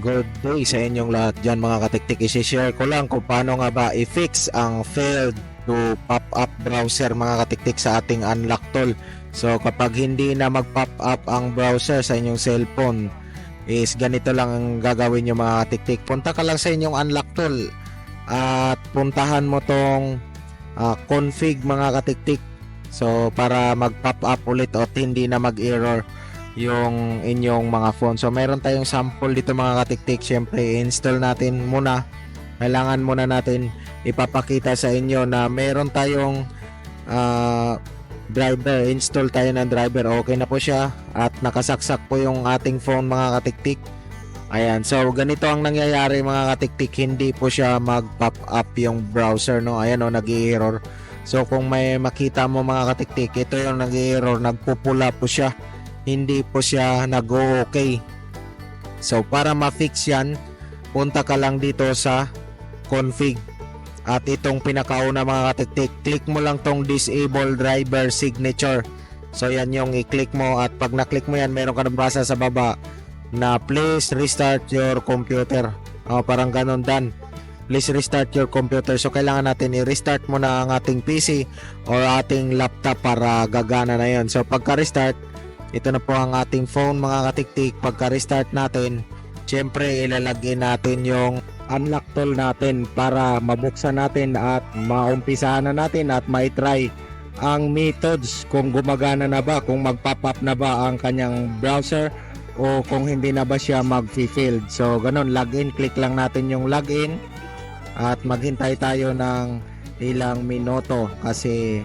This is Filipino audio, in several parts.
Good day sa inyong lahat dyan mga katiktik. I-share ko lang kung paano nga ba i-fix ang failed to pop-up browser mga katiktik sa ating unlock tool. So kapag hindi na mag-pop up ang browser sa inyong cellphone is ganito lang ang gagawin nyo mga katiktik. Punta ka lang sa inyong unlock tool at puntahan mo tong config mga katiktik. So para mag-pop up ulit at hindi na mag-error yung inyong mga phone. So meron tayong sample dito mga katiktik. Syempre install natin muna. Kailangan muna natin ipapakita sa inyo na meron tayong driver. Install tayo ng driver. Okay na po siya at nakasaksak po yung ating phone mga katiktik. Ayan, so ganito ang nangyayari mga katiktik. Hindi po siya mag-pop up yung browser, no? Ayan, nag-i-error. So kung may makita mo mga katiktik, ito yung nag-i-error, nagpupula po siya, hindi po siya nag-o-okay. So para ma-fix yan, punta ka lang dito sa config at itong pinakauna mga katiktik, click mo lang tong disable driver signature. So yan yung i-click mo at pag na-click mo yan, meron ka nabasa sa baba na please restart your computer. Parang ganon, dan. Please restart your computer. So kailangan natin i-restart muna ang ating PC or ating laptop para gagana na yon. So pagka-restart, ito na po ang ating phone mga katiktik. Pagka-restart natin, syempre ilalagay natin yung unlock tool natin para mabuksan natin at maumpisahan na natin at ma-try ang methods kung gumagana na ba, kung mag-pop up na ba ang kanyang browser o kung hindi na ba siya mag-failed. So ganun, login, click lang natin yung login at maghintay tayo ng ilang minuto kasi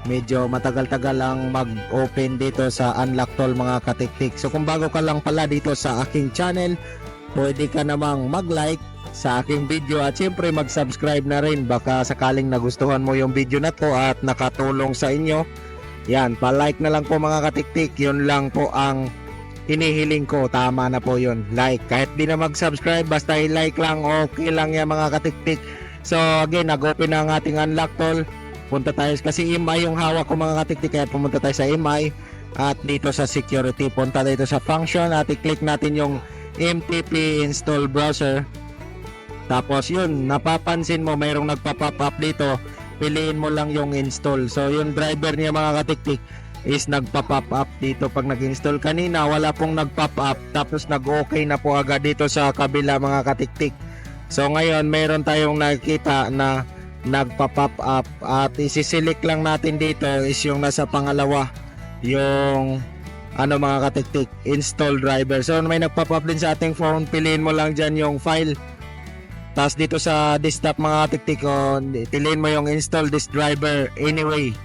medyo matagal-tagal lang mag-open dito sa unlock tool mga katiktik. So kung bago ka lang pala dito sa aking channel, pwede ka namang mag-like sa aking video at syempre mag-subscribe na rin. Baka sakaling nagustuhan mo yung video na to at nakatulong sa inyo. Yan, pa-like na lang po mga katiktik. Yun lang po ang hinihiling ko. Tama na po yun, like. Kahit di na mag-subscribe, basta i-like lang, okay lang yan mga katiktik. So again, nag-open na ang ating unlock tool. Punta tayo kasi EMI yung hawak ko mga katiktik, kaya pumunta tayo sa EMI at dito sa security, punta dito sa function at i-click natin yung MTP install browser. Tapos yun, napapansin mo mayroong nagpa-pop up dito, piliin mo lang yung install. So yung driver niya mga katiktik is nagpa-pop up dito. Pag nag-install kanina, wala pong nag-pop up, tapos nag-okay na po agad dito sa kabila mga katiktik. So ngayon mayroon tayong nakikita na nagpa-pop up at isi-select lang natin dito is yung nasa pangalawa, yung mga katiktik, install driver. So may nagpop up din sa ating phone, piliin mo lang dyan yung file. Tapos dito sa desktop mga katiktik, piliin mo yung install this driver anyway.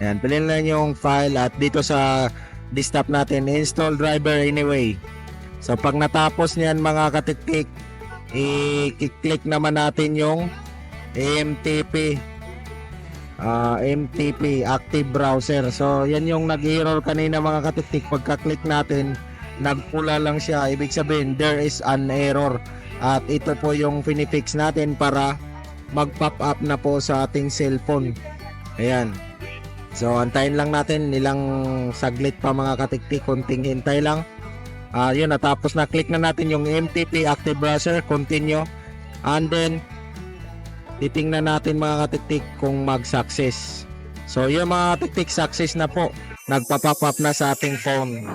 Ayan, piliin lang yung file at dito sa desktop natin, install driver anyway. So pag natapos niyan mga katiktik, i-click naman natin yung MTP active browser. So yan yung nag-error kanina mga katiktik. Pagka-click natin, nagpula lang siya, ibig sabihin there is an error at ito po yung finifix natin para mag-pop up na po sa ating cellphone. Ayan, so antayin lang natin ilang saglit pa mga katiktik, konting hintay lang. Yun, natapos na, click na natin yung MTP active browser, continue, and then titingnan natin mga katiktik kung mag-success. So yung mga katiktik, success na po, nagpa-pop up na sa ating phone.